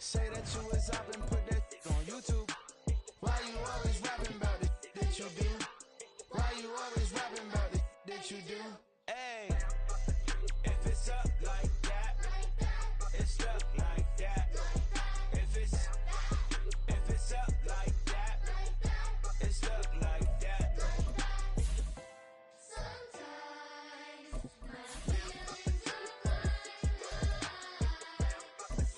Say that you was up and put that on YouTube. Why you always rapping about the that you do? Why you always rapping about the that you do? Hey, if it's up like that, it's up like that. If it's up like that, it's up like that. Sometimes my feelings are blind.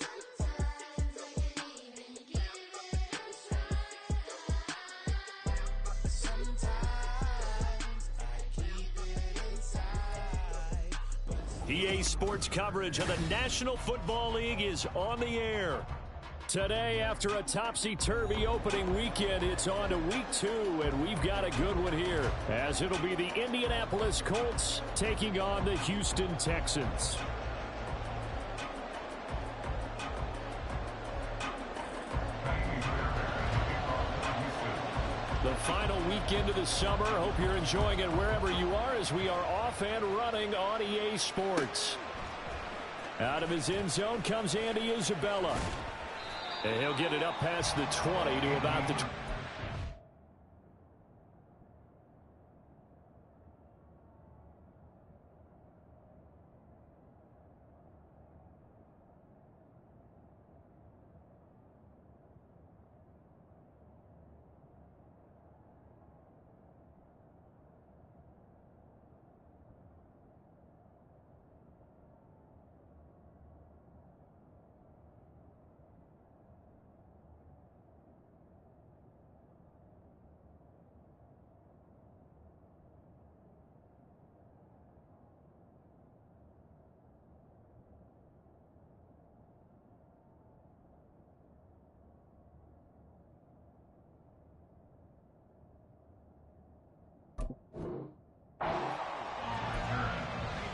Sometimes I can even give it a try. Sometimes I keep it inside. EA Sports coverage of the National Football League is on the air. Today, after a topsy-turvy opening weekend, it's on to week 2, and we've got a good one here, as it'll be the Indianapolis Colts taking on the Houston Texans. The final weekend of the summer. Hope you're enjoying it wherever you are, as we are off and running on EA Sports. Out of his end zone comes Andy Isabella. And he'll get it up past the 20 to about the 20.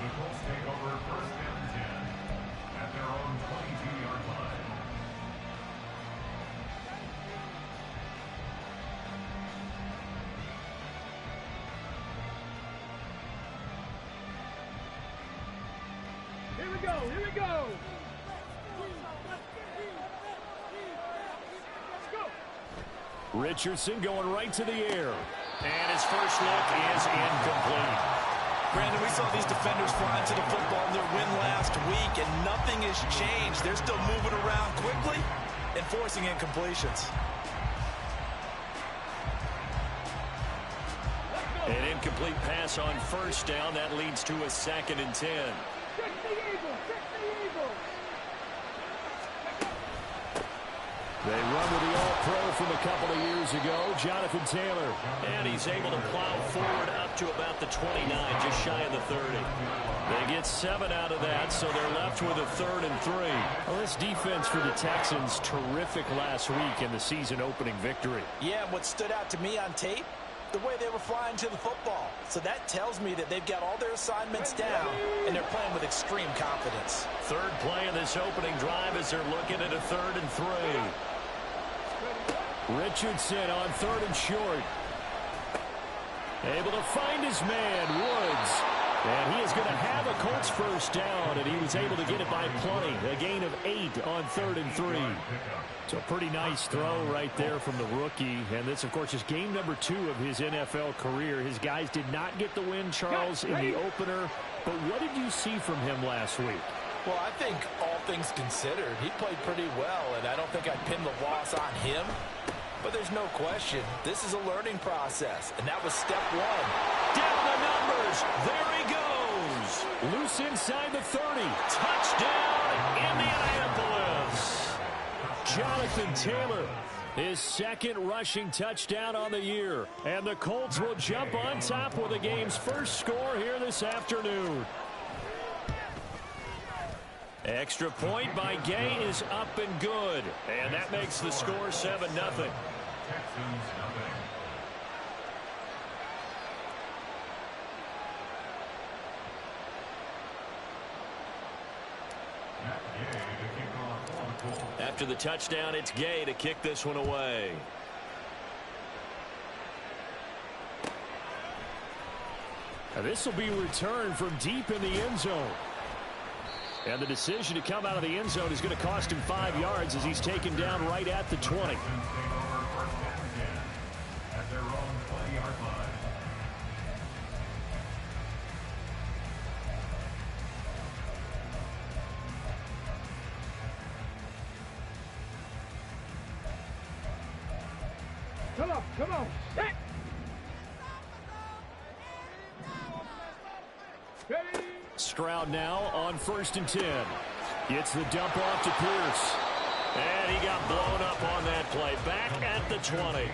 The Colts take over first and 10 at their own 22-yard line. Here we go, here we go. Let's go. Richardson going right to the air. And his first look is incomplete. Brandon, we saw these defenders flying to the football in their win last week, and nothing has changed. They're still moving around quickly and forcing incompletions. An incomplete pass on first down. That leads to a 2nd and 10. Check the eagle, check the eagle. They run with the All-Pro from a couple of years ago, Jonathan Taylor. And he's able to plow forward up to about the 29, just shy of the 30. They get 7 out of that, so they're left with a 3rd and 3. Well, this defense for the Texans, terrific last week in the season-opening victory. Yeah, what stood out to me on tape, the way they were flying to the football. So that tells me that they've got all their assignments down, and they're playing with extreme confidence. Third play in this opening drive as they're looking at a 3rd and 3. Richardson on 3rd and short. Able to find his man, Woods. And he is going to have a Colts first down, and he was able to get it by plenty. A gain of 8 on 3rd and 3. So a pretty nice throw right there from the rookie. And this, of course, is game number 2 of his NFL career. His guys did not get the win, Charles, in the opener. But what did you see from him last week? Well, I think all things considered, he played pretty well, and I don't think I'd pin the loss on him. But there's no question, this is a learning process, and that was step 1. Down the numbers. There he goes. Loose inside the 30. Touchdown, Indianapolis. Jonathan Taylor, his 2nd rushing touchdown on the year. And the Colts will jump on top with the game's first score here this afternoon. Extra point by Gay is up and good. And that makes the score 7-0. Texans, nothing. After the touchdown, it's Gay to kick this one away. Now this will be returned from deep in the end zone. And the decision to come out of the end zone is going to cost him 5 yards as he's taken down right at the 20. Texans take over first and 10 at their own 20-yard line. Come on. Set. Ready. Stroud now on 1st and 10. Gets the dump off to Pierce. And he got blown up on that play. Back at the 20.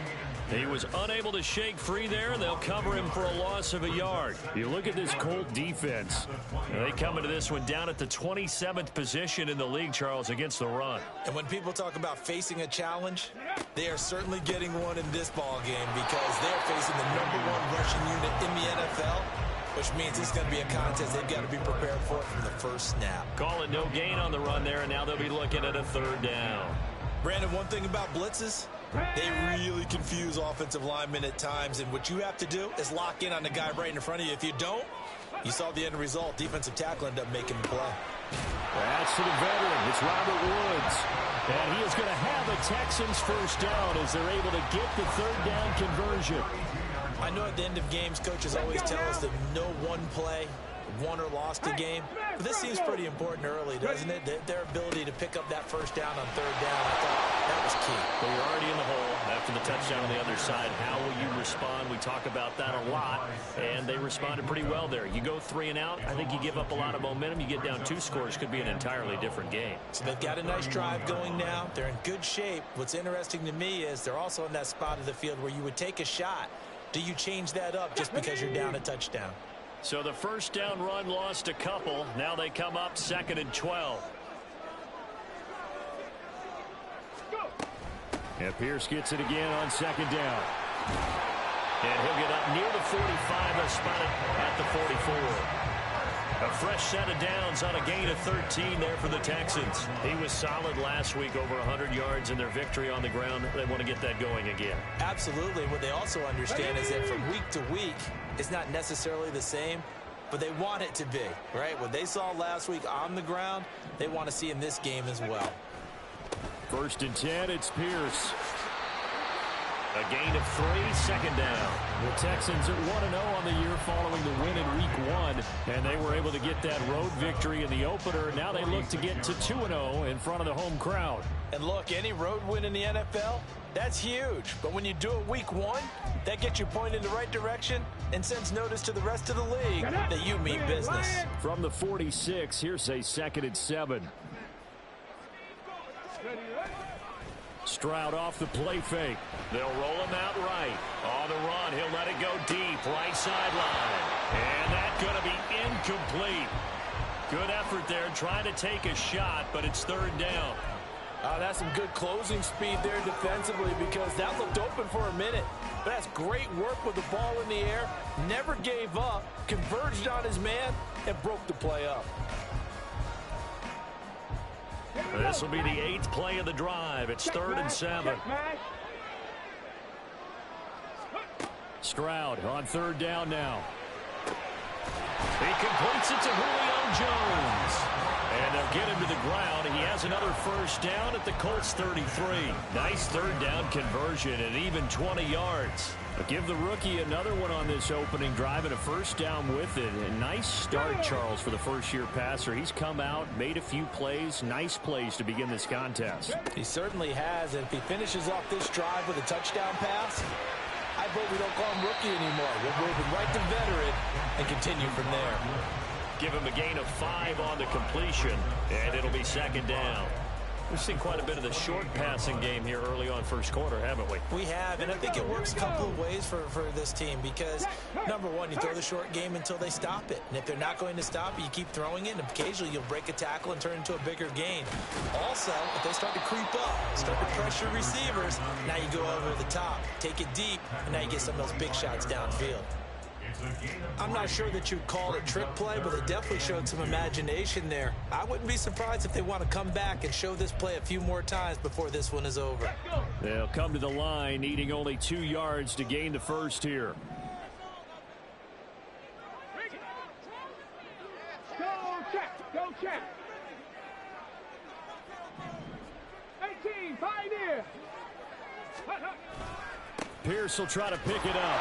He was unable to shake free there, and they'll cover him for a loss of a yard. You look at this Colt defense. They come into this one down at the 27th position in the league, Charles, against the run. And when people talk about facing a challenge, they are certainly getting one in this ball game because they're facing the #1 rushing unit in the NFL, which means it's going to be a contest they've got to be prepared for from the first snap. Call it no gain on the run there, and now they'll be looking at a 3rd down. Brandon, one thing about blitzes, they really confuse offensive linemen at times, and what you have to do is lock in on the guy right in front of you. If you don't, you saw the end result. Defensive tackle ended up making the play. That's to the veteran. It's Robert Woods. And he is going to have a Texans 1st down as they're able to get the 3rd down conversion. I know at the end of games, coaches always tell us that no one play won or lost a game. But this seems pretty important early, doesn't it? Their ability to pick up that 1st down on 3rd down, I thought that was key. Well, you're already in the hole after the touchdown on the other side. How will you respond? We talk about that a lot, and they responded pretty well there. You go 3 and out, I think you give up a lot of momentum. You get down 2 scores, could be an entirely different game. So they've got a nice drive going now. They're in good shape. What's interesting to me is they're also in that spot of the field where you would take a shot. Do you change that up just because you're down a touchdown? So the 1st down run lost a couple. Now they come up 2nd and 12. And Pierce gets it again on 2nd down. And he'll get up near the 45. They'll spot it at the 44. A fresh set of downs on a gain of 13 there for the Texans. He was solid last week, over 100 yards in their victory on the ground. They want to get that going again. Absolutely. What they also understand is that from week to week, it's not necessarily the same, but they want it to be, right? What they saw last week on the ground, they want to see in this game as well. 1st and 10, it's Pierce. A gain of 3, 2nd down. The Texans at 1-0 on the year following the win in week 1, and they were able to get that road victory in the opener. Now they look to get to 2-0 in front of the home crowd. And look, any road win in the NFL, that's huge. But when you do it week 1, that gets you pointed in the right direction and sends notice to the rest of the league that you mean business. From the 46, here's a 2nd and 7. Stroud off the play fake. They'll roll him out right. On the run, he'll let it go deep, right sideline. And that's going to be incomplete. Good effort there, trying to take a shot, but it's 3rd down. That's some good closing speed there defensively because that looked open for a minute. But that's great work with the ball in the air. Never gave up, converged on his man, and broke the play up. This will be the 8th play of the drive. It's 3rd and 7. Stroud on 3rd down now. He completes it to Julio Jones. And they'll get him to the ground. He has another 1st down at the Colts 33. Nice 3rd down conversion and even 20 yards. Give the rookie another one on this opening drive and a 1st down with it. A nice start, Charles, for the first-year passer. He's come out, made a few plays, nice plays to begin this contest. He certainly has, and if he finishes off this drive with a touchdown pass, I vote we don't call him rookie anymore. We'll move him right to veteran and continue from there. Give him a gain of 5 on the completion, and it'll be 2nd down. We've seen quite a bit of the short passing game here early on 1st quarter, haven't we? We have, and I think it works a couple of ways for this team because, number one, you throw the short game until they stop it. And if they're not going to stop it, you keep throwing it, and occasionally you'll break a tackle and turn it into a bigger gain. Also, if they start to creep up, start to pressure receivers, now you go over the top, take it deep, and now you get some of those big shots downfield. I'm not sure that you'd call it trick play, but it definitely showed some imagination there. I wouldn't be surprised if they want to come back and show this play a few more times before this one is over. They'll come to the line, needing only 2 yards to gain the 1st here. Go check. Pierce will try to pick it up.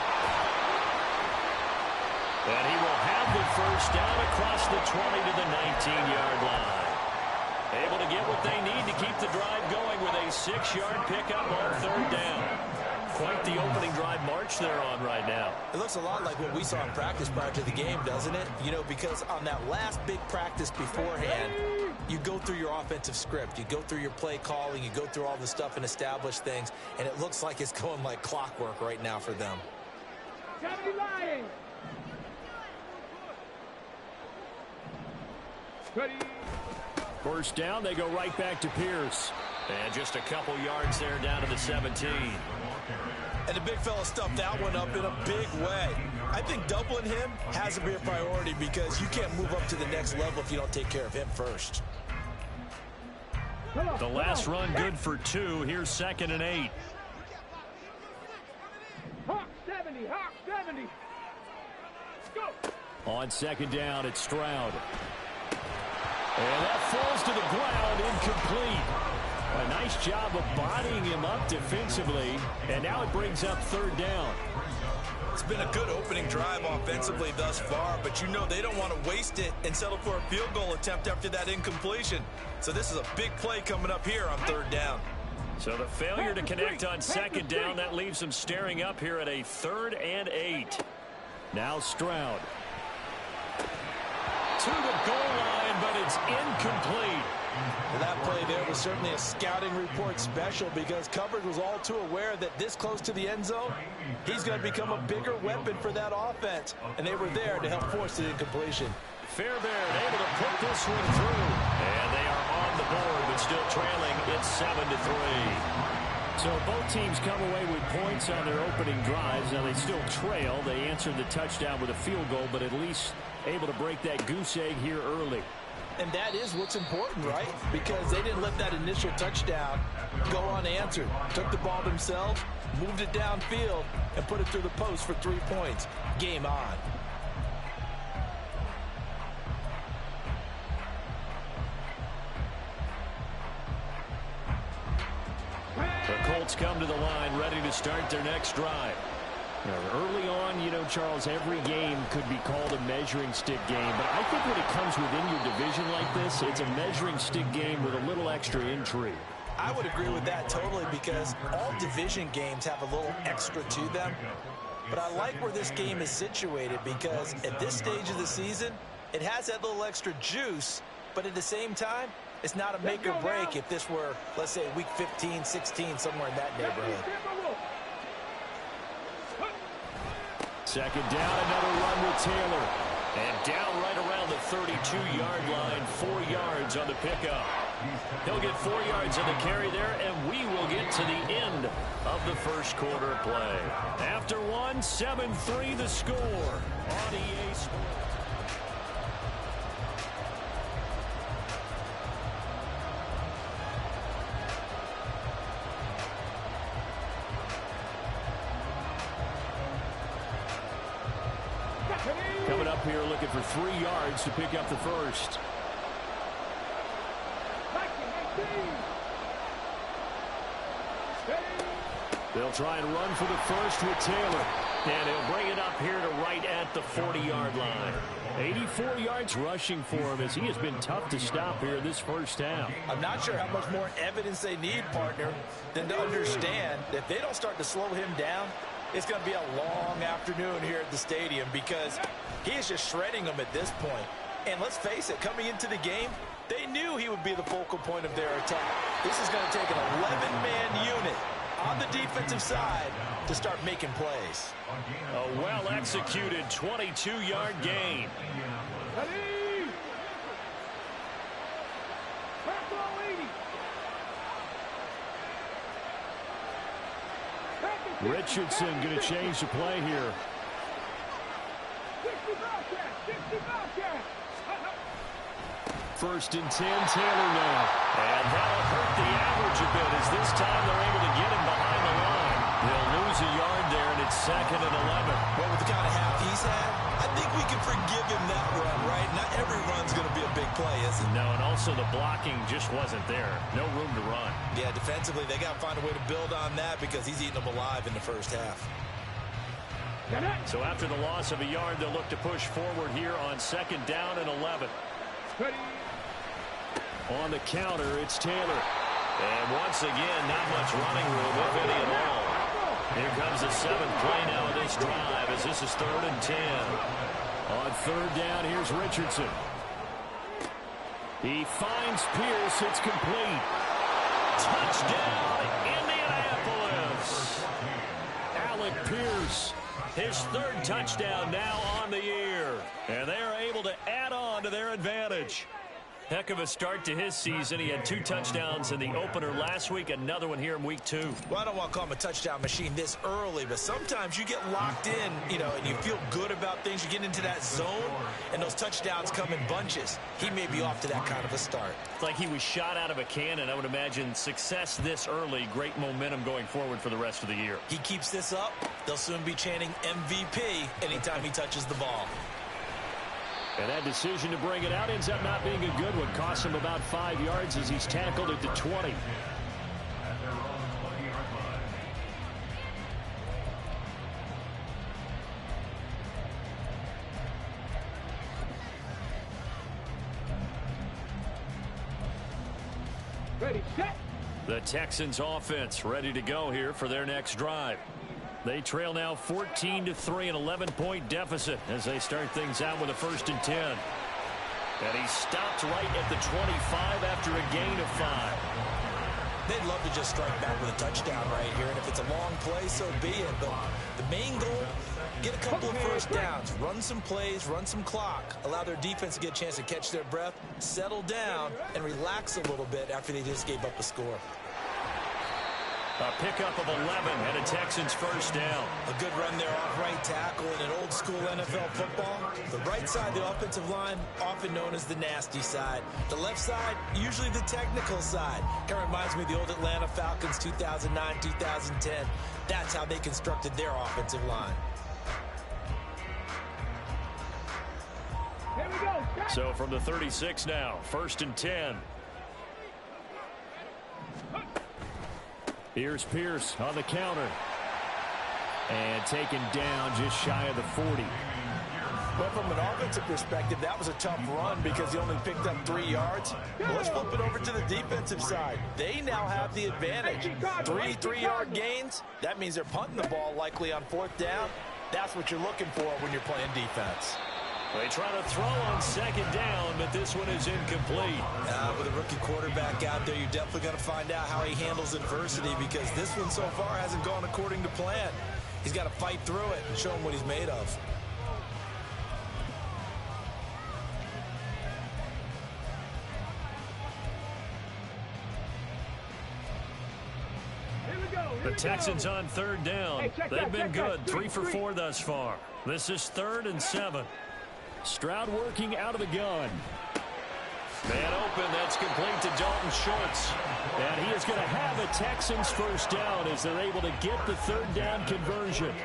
And he will have the first down across the 20 to the 19-yard line. Able to get what they need to keep the drive going with a 6-yard pickup on third down. Quite the opening drive march they're on right now. It looks a lot like what we saw in practice prior to the game, doesn't it? You know, because on that last big practice beforehand, you go through your offensive script. You go through your play calling. You go through all the stuff and establish things. And it looks like it's going like clockwork right now for them. First down, they go right back to Pierce. And just a couple yards there down to the 17. And the big fella stuffed that one up in a big way. I think doubling him has to be a priority because you can't move up to the next level if you don't take care of him first. The last run good for 2. Here's 2nd and 8. Hawk 70, Hawk 70. Go. On 2nd down, it's Stroud. And that falls to the ground, incomplete. A nice job of bodying him up defensively, and now it brings up 3rd down. It's been a good opening drive offensively thus far, but you know they don't want to waste it and settle for a field goal attempt after that incompletion. So this is a big play coming up here on 3rd down. So the failure to connect on 2nd down, that leaves them staring up here at a 3rd and 8. Now Stroud. To the goal line, but it's incomplete. Well, that play there was certainly a scouting report special because coverage was all too aware that this close to the end zone, he's going to become a bigger weapon for that offense. And they were there to help force the incompletion. Fairbairn able to put this one through. And they are on the board, but still trailing. It's 7-3. So both teams come away with points on their opening drives. Now they still trail. They answered the touchdown with a field goal, but at least able to break that goose egg here early. And that is what's important, right? Because they didn't let that initial touchdown go unanswered. Took the ball themselves, moved it downfield, and put it through the post for 3 points. Game on. The Colts come to the line, ready to start their next drive. Now, early on, you know, Charles, every game could be called a measuring stick game. But I think when it comes within your division like this, it's a measuring stick game with a little extra intrigue. I would agree with that totally because all division games have a little extra to them. But I like where this game is situated because at this stage of the season, it has that little extra juice. But at the same time, it's not a make or break if this were, let's say, week 15, 16, somewhere in that neighborhood. 2nd down, another run with Taylor. And down right around the 32-yard line, 4 yards on the pickup. He'll get 4 yards on the carry there, and we will get to the end of the first quarter play. After one, 7-3 the score on EA Sports. Coming up here looking for 3 yards to pick up the first. They'll try and run for the first with Taylor. And he'll bring it up here to right at the 40-yard line. 84 yards rushing for him as he has been tough to stop here this first half. I'm not sure how much more evidence they need, partner, than to understand that if they don't start to slow him down, it's going to be a long afternoon here at the stadium because he is just shredding them at this point. And let's face it, coming into the game, they knew he would be the focal point of their attack. This is going to take an 11-man unit on the defensive side to start making plays. A well-executed 22-yard gain. Richardson going to change the play here. First and 10, Taylor now. And that'll hurt the average a bit as this time they're able to get him behind the line. They'll lose a yard there, and It's 2nd and 11. Well, with the kind of half he's had, I think we can forgive him that run, right? Not every run's going to be a big play, is it? No, and also the blocking just wasn't there. No room to run. Yeah, defensively, they got to find a way to build on that because he's eating them alive in the first half. So after the loss of a yard, they'll look to push forward here on 2nd down and 11. On the counter, it's Taylor. And once again, not much running room, if any at all. Here comes the 7th play now of this drive as this is 3rd and 10. On 3rd down, here's Richardson. He finds Pierce. It's complete. Touchdown, Indianapolis. Alec Pierce, his 3rd touchdown now on the year. And they are able to add on to their advantage. Heck of a start to his season. He had 2 touchdowns in the opener last week, another one here in week 2. Well, I don't want to call him a touchdown machine this early, but sometimes you get locked in, and you feel good about things. You get into that zone, and those touchdowns come in bunches. He may be off to that kind of a start. It's like he was shot out of a cannon. I would imagine success this early, great momentum going forward for the rest of the year. He keeps this up, they'll soon be chanting MVP anytime he touches the ball. And that decision to bring it out ends up not being a good one. Costs him about 5 yards as he's tackled at the 20. Ready, set. The Texans offense ready to go here for their next drive. They trail now 14-3, an 11-point deficit as they start things out with a 1st and 10. And he stopped right at the 25 after a gain of 5. They'd love to just strike back with a touchdown right here, and if it's a long play, so be it. But the main goal, get a couple of 1st downs, run some plays, run some clock, allow their defense to get a chance to catch their breath, settle down, and relax a little bit after they just gave up a score. A pickup of 11 and a Texans 1st down. A good run there off right tackle in an old school NFL football. The right side, the offensive line, often known as the nasty side. The left side, usually the technical side. Kind of reminds me of the old Atlanta Falcons 2009, 2010. That's how they constructed their offensive line. Here we go. Set. So from the 36 now, 1st and 10. Here's Pierce on the counter. And taken down just shy of the 40. But from an offensive perspective, that was a tough run because he only picked up 3 yards. Well, let's flip it over to the defensive side. They now have the advantage. 3 3-yard gains. That means they're punting the ball likely on 4th down. That's what you're looking for when you're playing defense. They try to throw on 2nd down, but this one is incomplete. With a rookie quarterback out there, you're definitely going to find out how he handles adversity because this one so far hasn't gone according to plan. He's got to fight through it and show him what he's made of. The Texans on 3rd down. They've been good, 3 for 4 thus far. This is 3rd and 7. Stroud working out of the gun. Man open, that's complete to Dalton Schultz. And he is going to have a Texans 1st down as they're able to get the 3rd down conversion.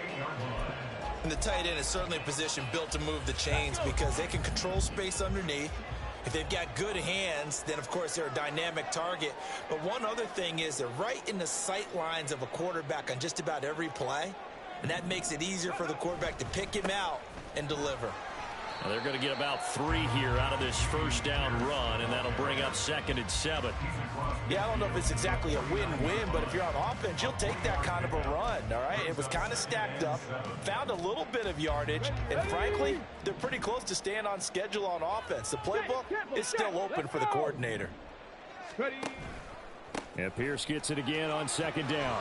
And the tight end is certainly a position built to move the chains because they can control space underneath. If they've got good hands, then of course they're a dynamic target. But one other thing is they're right in the sight lines of a quarterback on just about every play. And that makes it easier for the quarterback to pick him out and deliver. Well, they're going to get about 3 here out of this 1st down run, and that'll bring up 2nd and 7. Yeah, I don't know if it's exactly a win-win, but if you're on offense, you'll take that kind of a run, all right? It was kind of stacked up, found a little bit of yardage, and frankly, they're pretty close to staying on schedule on offense. The playbook is still open for the coordinator. Ready. And Pierce gets it again on 2nd down.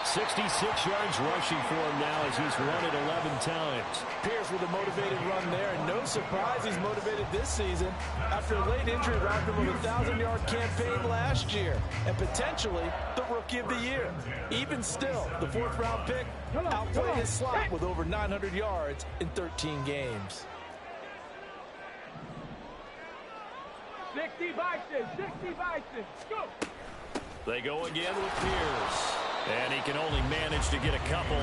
66 yards rushing for him now as he's run it 11 times. Pierce with a motivated run there, and no surprise he's motivated this season after a late injury robbed him of a 1,000-yard campaign last year and potentially the Rookie of the Year. Even still, the 4th-round pick outplayed his slot with over 900 yards in 13 games. 60 Vikings, 60 Vikings, go! They go again with Pierce. And he can only manage to get a couple.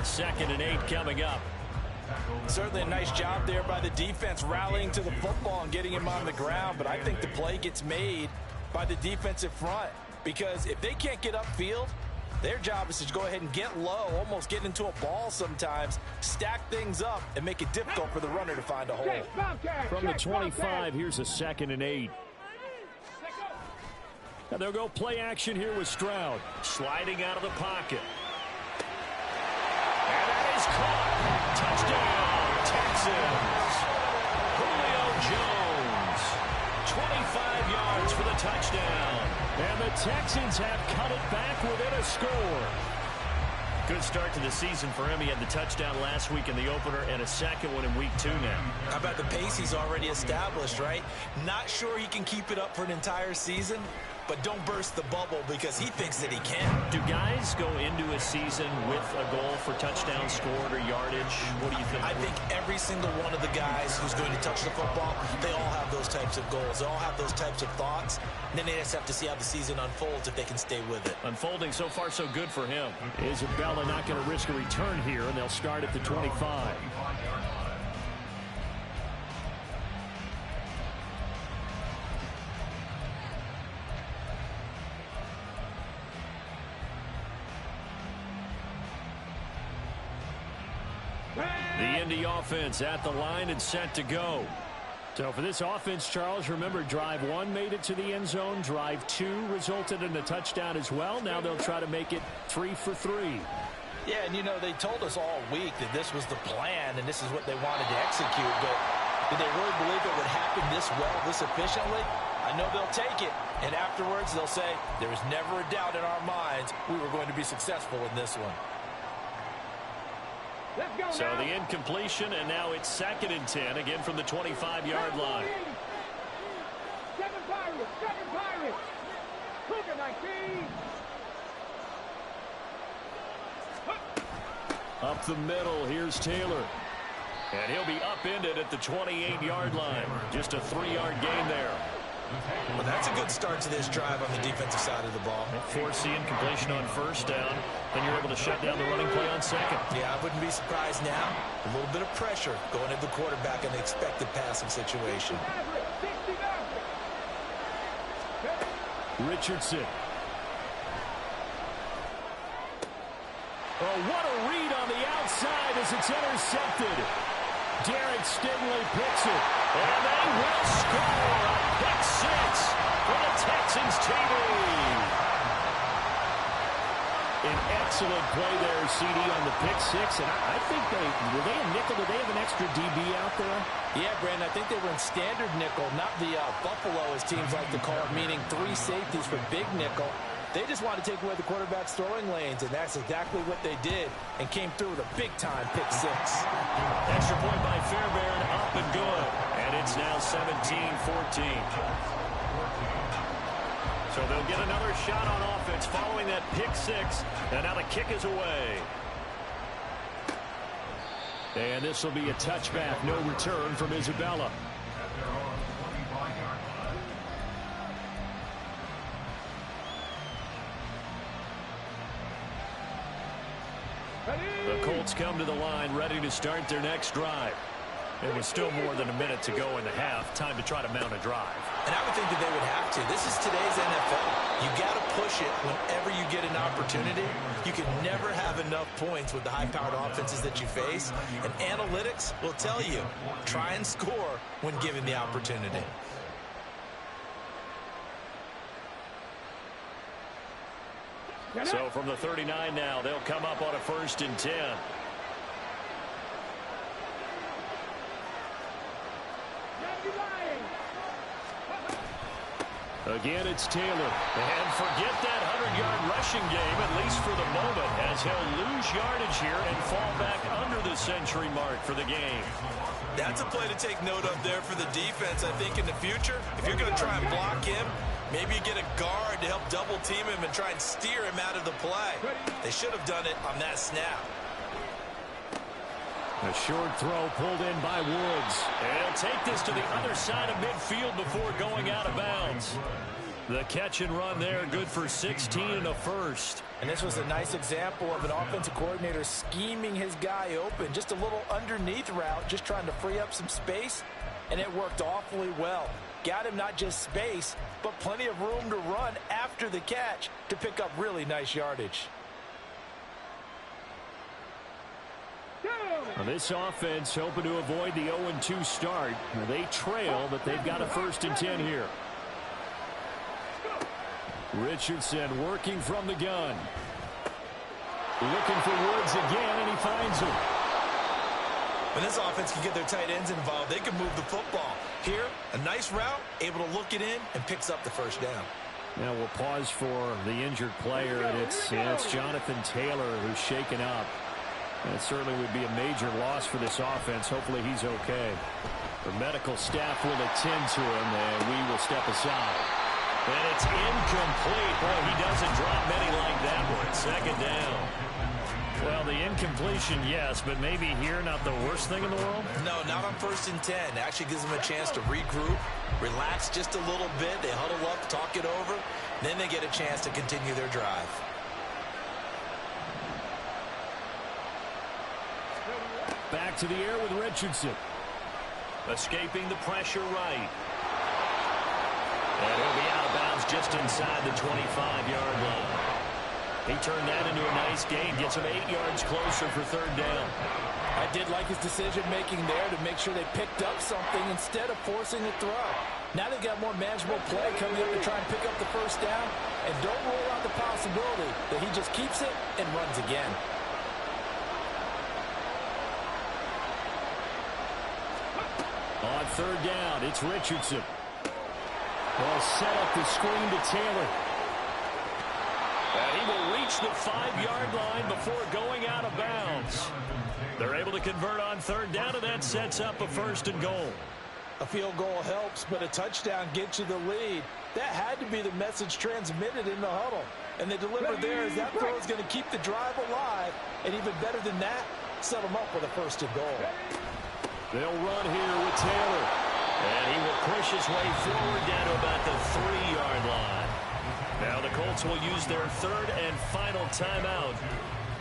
2nd and 8 coming up. Certainly a nice job there by the defense rallying to the football and getting him on the ground. But I think the play gets made by the defensive front. Because if they can't get upfield, their job is to go ahead and get low, almost get into a ball sometimes, stack things up, and make it difficult for the runner to find a hole. From the 25, here's a 2nd and 8. And they'll go play action here with Stroud. Sliding out of the pocket. And that is caught. Touchdown, Texans. Julio Jones. 25 yards for the touchdown. And the Texans have cut it back within a score. Good start to the season for him. He had the touchdown last week in the opener and a second one in week 2 now. How about the pace he's already established, right? Not sure he can keep it up for an entire season, but don't burst the bubble because he thinks that he can. Do guys go into a season with a goal for touchdown scored or yardage? What do you think? I think every single one of the guys who's going to touch the football, they all have those types of goals. They all have those types of thoughts. And then they just have to see how the season unfolds if they can stay with it. Unfolding so far so good for him. Isabella not going to risk a return here, and they'll start at the 25. The Indy offense at the line and set to go. So for this offense, Charles, remember drive 1 made it to the end zone. Drive 2 resulted in a touchdown as well. Now they'll try to make it 3 for 3. Yeah, and you know, they told us all week that this was the plan and this is what they wanted to execute. But did they really believe it would happen this well, this efficiently? I know they'll take it. And afterwards, they'll say, there was never a doubt in our minds we were going to be successful in this one. So the incompletion, and now it's 2nd and 10, again from the 25-yard line. 7 Pirates, 7 Pirates. Cougar 19. Up the middle, here's Taylor. And he'll be upended at the 28-yard line. Just a 3-yard gain there. Well, that's a good start to this drive on the defensive side of the ball. Force the incompletion on 1st down. Then you're able to shut down the running play on 2nd. Yeah, I wouldn't be surprised now. A little bit of pressure going at the quarterback in the expected passing situation. Richardson. Oh, what a read on the outside as it's intercepted. Derek Stingley picks it. And they will score. Pick 6 for the Texans TV. An excellent play there, CD, on the pick 6. And I think were they a nickel? Did they have an extra DB out there? Yeah, Brandon, I think they were in standard nickel, not the Buffalo, as teams like to call it, meaning 3 safeties for big nickel. They just wanted to take away the quarterback's throwing lanes, and that's exactly what they did, and came through with a big-time pick 6. Extra point by Fairbairn, up and good. And it's now 17-14. So they'll get another shot on offense following that pick 6, and now the kick is away. And this will be a touchback, no return from Isabella. The Colts come to the line, ready to start their next drive. It was still more than a minute to go in the half. Time to try to mount a drive. And I would think that they would have to. This is today's NFL. You got to push it whenever you get an opportunity. You can never have enough points with the high-powered offenses that you face. And analytics will tell you, try and score when given the opportunity. So from the 39 now, they'll come up on a 1st and 10. Again, it's Taylor. And forget that 100-yard rushing game, at least for the moment, as he'll lose yardage here and fall back under the century mark for the game. That's a play to take note of there for the defense, I think, in the future. If you're going to try and block him, maybe you get a guard to help double-team him and try and steer him out of the play. They should have done it on that snap. A short throw pulled in by Woods. And he'll take this to the other side of midfield before going out of bounds. The catch and run there, good for 16 and a first. And this was a nice example of an offensive coordinator scheming his guy open. Just a little underneath route, just trying to free up some space, and it worked awfully well. Got him not just space, but plenty of room to run after the catch to pick up really nice yardage. Well, this offense hoping to avoid the 0-2 start. They trail, but they've got a 1st and 10 here. Richardson working from the gun. Looking for Woods again, and he finds him. When this offense can get their tight ends involved, they can move the football. Here, a nice route, able to look it in, and picks up the 1st down. Now we'll pause for the injured player, and it's Jonathan Taylor who's shaken up. And it certainly would be a major loss for this offense. Hopefully he's okay. The medical staff will attend to him, and we will step aside. And it's incomplete. Boy, he doesn't drop many like that one. 2nd down. Well, the incompletion, yes, but maybe here not the worst thing in the world? No, not on 1st and 10. It actually gives them a chance to regroup, relax just a little bit. They huddle up, talk it over. Then they get a chance to continue their drive. Back to the air with Richardson. Escaping the pressure right. And he'll be out of bounds just inside the 25-yard line. He turned that into a nice gain. Gets him 8 yards closer for 3rd down. I did like his decision-making there to make sure they picked up something instead of forcing a throw. Now they've got more manageable play coming up to try and pick up the 1st down. And don't rule out the possibility that he just keeps it and runs again. On 3rd down, it's Richardson. They'll set up the screen to Taylor. And he will reach the 5-yard line before going out of bounds. They're able to convert on 3rd down, and that sets up a 1st and goal. A field goal helps, but a touchdown gets you the lead. That had to be the message transmitted in the huddle. And they delivered there as that throw is going to keep the drive alive. And even better than that, set them up with a 1st and goal. They'll run here with Taylor. And he will push his way forward down to about the 3-yard line. Now the Colts will use their 3rd and final timeout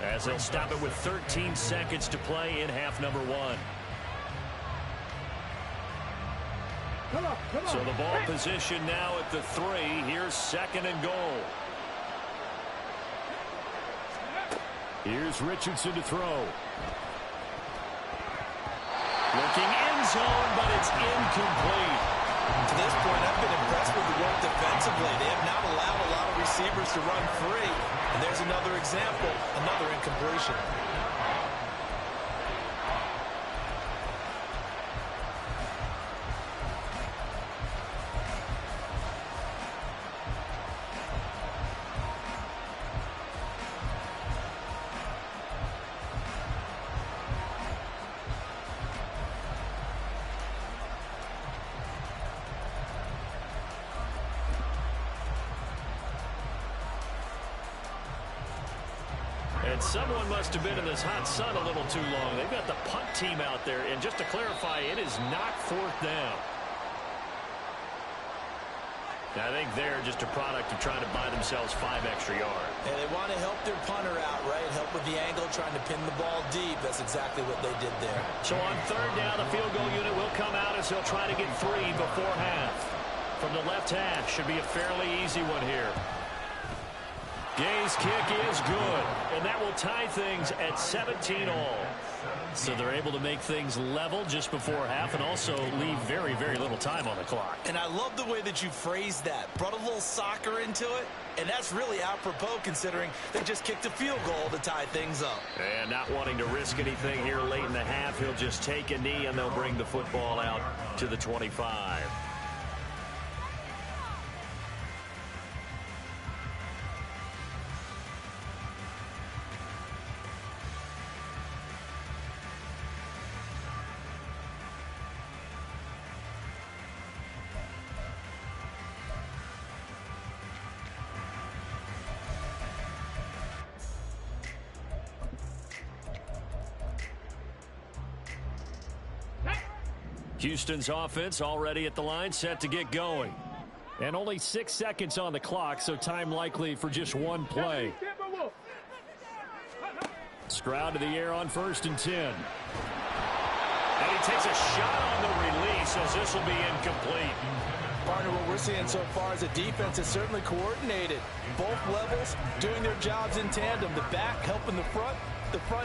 as they'll stop it with 13 seconds to play in half number 1. So the ball position now at the 3. Here's 2nd and goal. Here's Richardson to throw. Looking end zone, but it's incomplete. To this point, I've been impressed with the work defensively. They have not allowed a lot of receivers to run free. And there's another example, another incompletion. And someone must have been in this hot sun a little too long. They've got the punt team out there. And just to clarify, it is not 4th down. I think they're just a product of trying to buy themselves 5 extra yards. And they want to help their punter out, right? Help with the angle, trying to pin the ball deep. That's exactly what they did there. So on 3rd down, the field goal unit will come out as they'll try to get 3 before half. From the left hash, should be a fairly easy one here. Gay's kick is good, and that will tie things at 17 all. So they're able to make things level just before half and also leave very, very little time on the clock. And I love the way that you phrased that. Brought a little soccer into it, and that's really apropos considering they just kicked a field goal to tie things up. And not wanting to risk anything here late in the half, he'll just take a knee and they'll bring the football out to the 25. Houston's offense already at the line, set to get going. And only 6 seconds on the clock, so time likely for just one play. Stroud to the air on 1st and 10. And he takes a shot on the release as this will be incomplete. Partner, what we're seeing so far is the defense is certainly coordinated. Both levels doing their jobs in tandem. The back helping the front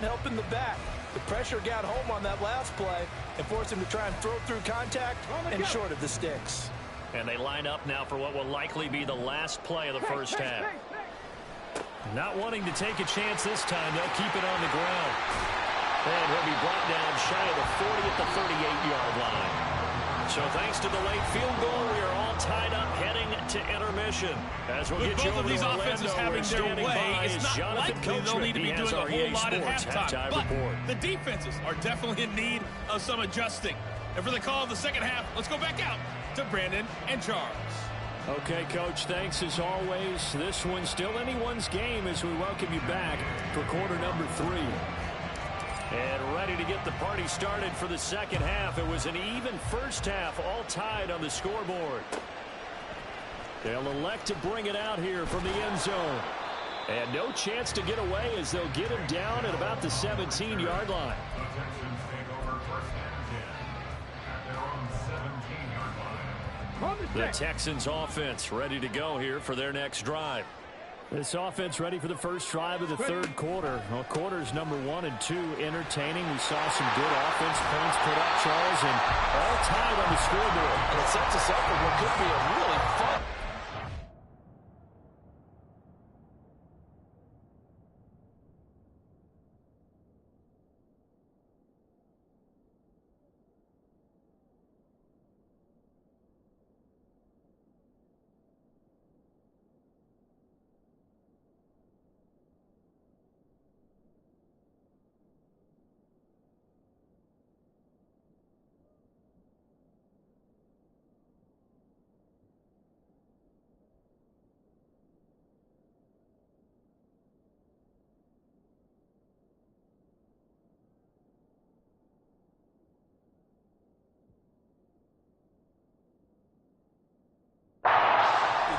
helping the back. The pressure got home on that last play and forced him to try and throw through contact and short of the sticks. And they line up now for what will likely be the last play of the first half. Not wanting to take a chance this time, they'll keep it on the ground. And he'll be brought down shy of the 40 at the 38-yard line. So thanks to the late field goal, we are all tied up heading to intermission. As we'll get both of these offenses having their way, it's not likely they'll need to be doing a whole lot at halftime. But the defenses are definitely in need of some adjusting. And for the call of the second half, let's go back out to Brandon and Charles. Okay, Coach, thanks as always. This one's still anyone's game as we welcome you back for quarter number 3. And ready to get the party started for the second half. It was an even first half, all tied on the scoreboard. They'll elect to bring it out here from the end zone. And no chance to get away as they'll get him down at about the 17-yard line. The Texans take over 1st and 10 at their own 17-yard line. The Texans offense ready to go here for their next drive. This offense ready for the first drive of the third quarter. Well, quarters number 1 and 2 entertaining. We saw some good offense points put up, Charles, and all tied on the scoreboard. And it sets us up for what could be a really fun.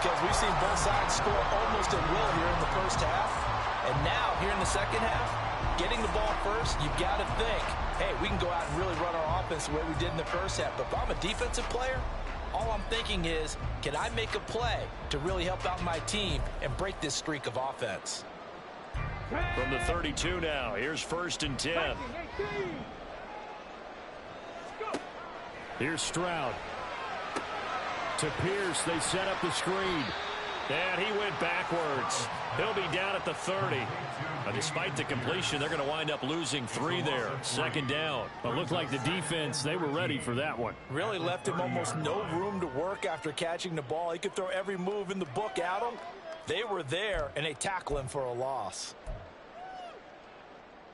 Because we've seen both sides score almost at will here in the first half. And now, here in the second half, getting the ball first, you've got to think, hey, we can go out and really run our offense the way we did in the first half. But if I'm a defensive player, all I'm thinking is, can I make a play to really help out my team and break this streak of offense? From the 32 now, here's 1st and 10. Here's Stroud. To Pierce, they set up the screen. And he went backwards. He'll be down at the 30. But despite the completion, they're going to wind up losing 3 there. 2nd down. But looked like the defense, they were ready for that one. Really left him almost no room to work after catching the ball. He could throw every move in the book at him. They were there, and they tackle him for a loss.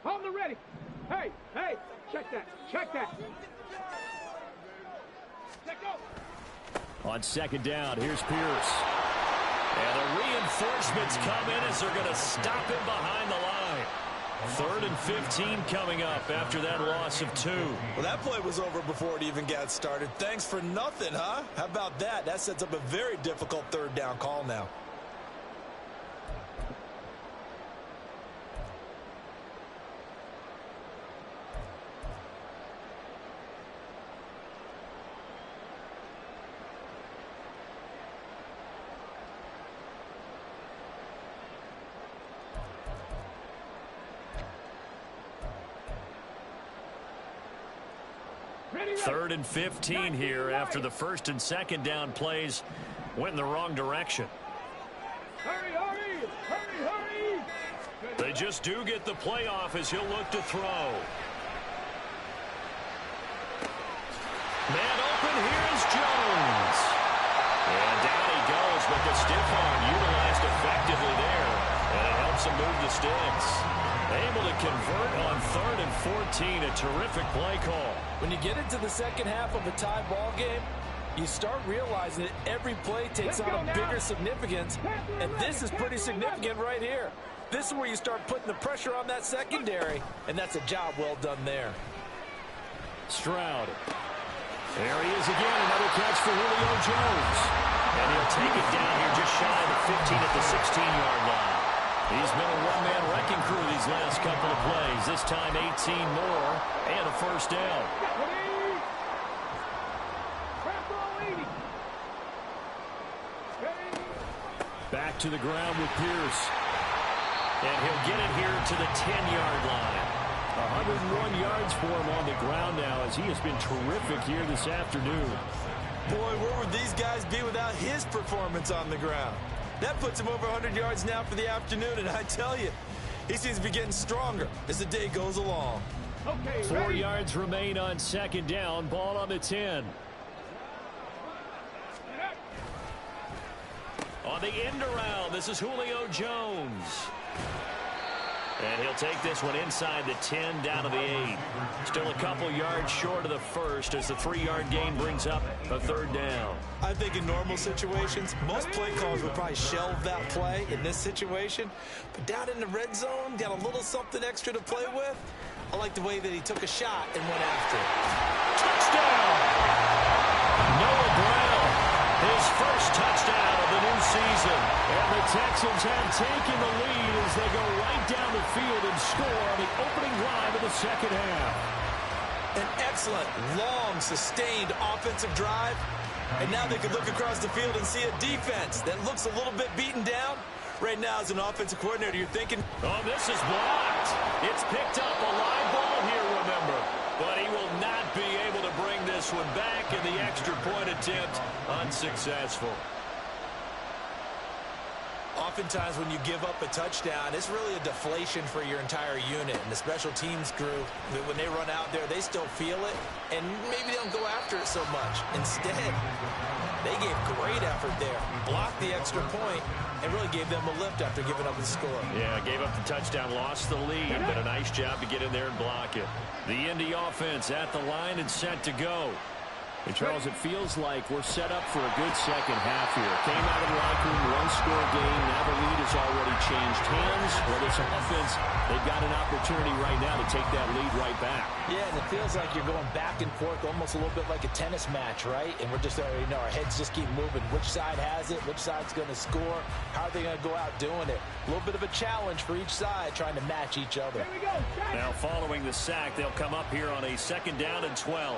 Hold the ready. Hey, check that. Check go. On 2nd down, here's Pierce. And the reinforcements come in as they're going to stop him behind the line. 3rd and 15 coming up after that loss of 2. Well, that play was over before it even got started. Thanks for nothing, huh? How about that? That sets up a very difficult 3rd down call now. Third and 15 here after the 1st and 2nd down plays went in the wrong direction. Hurry! They just do get the playoff as he'll look to throw. Man open, here's Jones. And down he goes, but the stiff arm utilized effectively there. And it helps him move the sticks. Able to convert on 3rd and 14, a terrific play call. When you get into the second half of a tie ball game, you start realizing that every play takes on a bigger significance, and this is pretty significant right here. This is where you start putting the pressure on that secondary, and that's a job well done there. Stroud. There he is again, another catch for Julio Jones. And he'll take it down here just shy of the 15 at the 16-yard line. He's been a one-man wrecking crew these last couple of plays. This time 18 more and a first down. Back to the ground with Pierce. And he'll get it here to the 10-yard line. 101 yards for him on the ground now as he has been terrific here this afternoon. Boy, where would these guys be without his performance on the ground? That puts him over 100 yards now for the afternoon, and I tell you, he seems to be getting stronger as the day goes along. Okay, 4 yards remain on second down. Ball on the 10. On the end around, this is Julio Jones. And he'll take this one inside the 10 down to the 8. Still a couple yards short of the first as the 3-yard gain brings up a third down. I think in normal situations, most play callers would probably shelve that play in this situation. But down in the red zone, got a little something extra to play with. I like the way that he took a shot and went after it. Touchdown! Noah Brown, his first touchdown of the new season. And the Texans have taken the lead as they go right down the field and score on the opening drive of the second half. An excellent, long, sustained offensive drive. And now they can look across the field and see a defense that looks a little bit beaten down. Right now, as an offensive coordinator, you're thinking, oh, this is blocked. It's picked up a live ball here, remember. But he will not be able to bring this one back, and the extra point attempt unsuccessful. Oftentimes when you give up a touchdown, it's really a deflation for your entire unit. And the special teams group, when they run out there, they still feel it, and maybe they don't go after it so much. Instead, they gave great effort there, blocked the extra point, and really gave them a lift after giving up the score. Yeah, gave up the touchdown, lost the lead, but a nice job to get in there and block it. The Indy offense at the line and set to go. And, Charles, it feels like we're set up for a good second half here. Came out of the locker room, one-score game. Now the lead has already changed hands. Well, this offense, they've got an opportunity right now to take that lead right back. Yeah, and it feels like you're going back and forth, almost a little bit like a tennis match, right? And we're just, our heads just keep moving. Which side has it? Which side's going to score? How are they going to go out doing it? A little bit of a challenge for each side, trying to match each other. Now, following the sack, they'll come up here on a 2nd down and 12.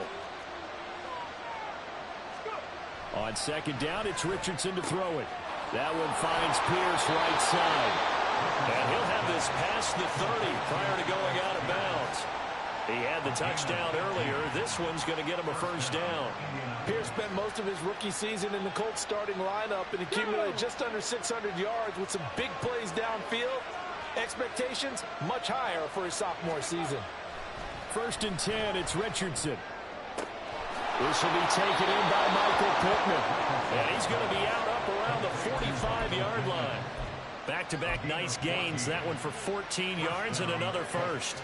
On 2nd down, it's Richardson to throw it. That one finds Pierce right side. And he'll have this past the 30 prior to going out of bounds. He had the touchdown earlier. This one's going to get him a first down. Pierce spent most of his rookie season in the Colts starting lineup and accumulated just under 600 yards with some big plays downfield. Expectations much higher for his sophomore season. 1st and 10, it's Richardson. This will be taken in by Michael Pittman. And he's going to be out up around the 45-yard line. Back-to-back nice gains. That one for 14 yards and another first.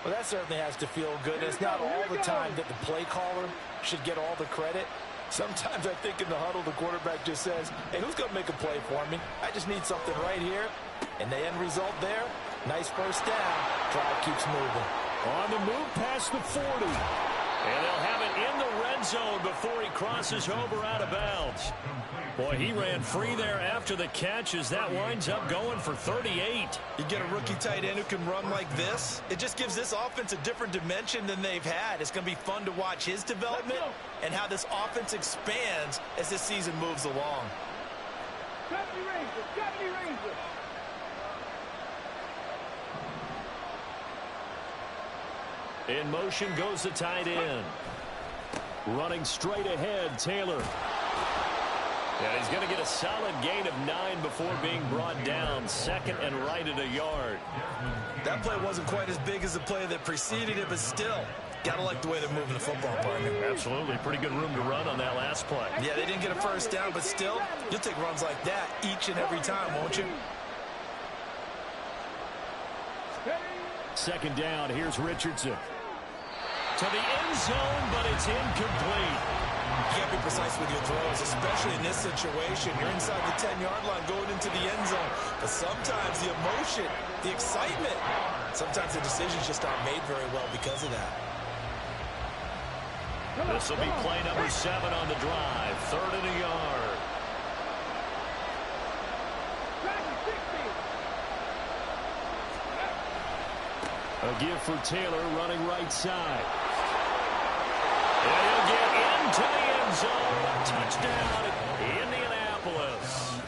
Well, that certainly has to feel good. It's not all the time that the play caller should get all the credit. Sometimes I think in the huddle, the quarterback just says, hey, who's going to make a play for me? I just need something right here. And the end result there, nice first down. Drive keeps moving. On the move past the 40. And they'll have it in the red zone before he crosses over out of bounds. Boy, he ran free there after the catch as that winds up going for 38. You get a rookie tight end who can run like this. It just gives this offense a different dimension than they've had. It's going to be fun to watch his development and how this offense expands as this season moves along. 70 Rangers. In motion goes the tight end. Running straight ahead, Taylor. And he's going to get a solid gain of 9 before being brought down. 2nd and right at a yard. That play wasn't quite as big as the play that preceded it, but still, got to like the way they're moving the football, partner. Absolutely. Pretty good room to run on that last play. Yeah, they didn't get a first down, but still, you'll take runs like that each and every time, won't you? 2nd down, here's Richardson. To the end zone, but it's incomplete. You can't be precise with your throws, especially in this situation. You're inside the 10-yard line going into the end zone. But sometimes the emotion, the excitement, sometimes the decisions just aren't made very well because of that. This will be play number 7 on the drive. 3rd and a yard. A give for Taylor running right side. And he'll get into the end zone. Touchdown, Indianapolis.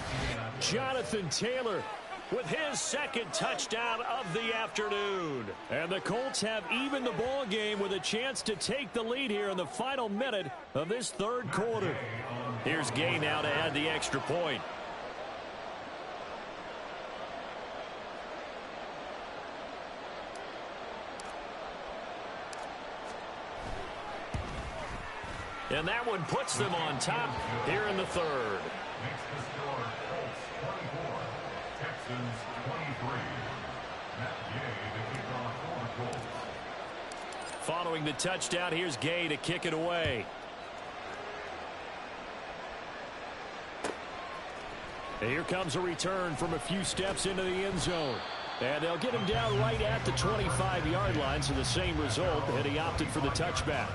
Jonathan Taylor with his second touchdown of the afternoon. And the Colts have evened the ball game with a chance to take the lead here in the final minute of this third quarter. Here's Gay now to add the extra point. And that one puts them on top here in the third. Makes the score Colts 24, Texans 23. Matt Gay to kick off for the Colts. Following the touchdown, here's Gay to kick it away. And here comes a return from a few steps into the end zone. And they'll get him down right at the 25-yard line, so the same result, and he opted for the touchback.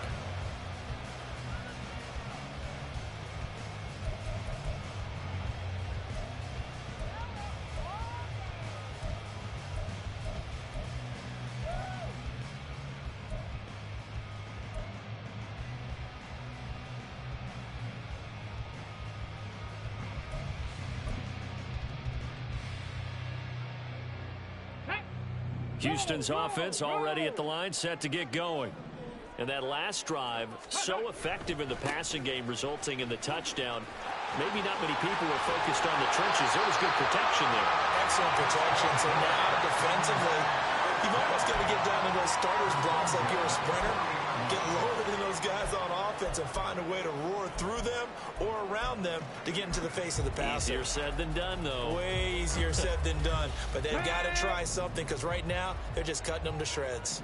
Houston's offense already at the line, set to get going. And that last drive, so effective in the passing game, resulting in the touchdown. Maybe not many people were focused on the trenches. There was good protection there. Excellent protection. So now, defensively, you've almost got to get down to those starters blocks like you're a sprinter. Get lower than those guys on offense and find a way to roar through them or around them to get into the face of the passer. Easier said than done, though. Way easier said than done. But they've got to try something, because right now they're just cutting them to shreds.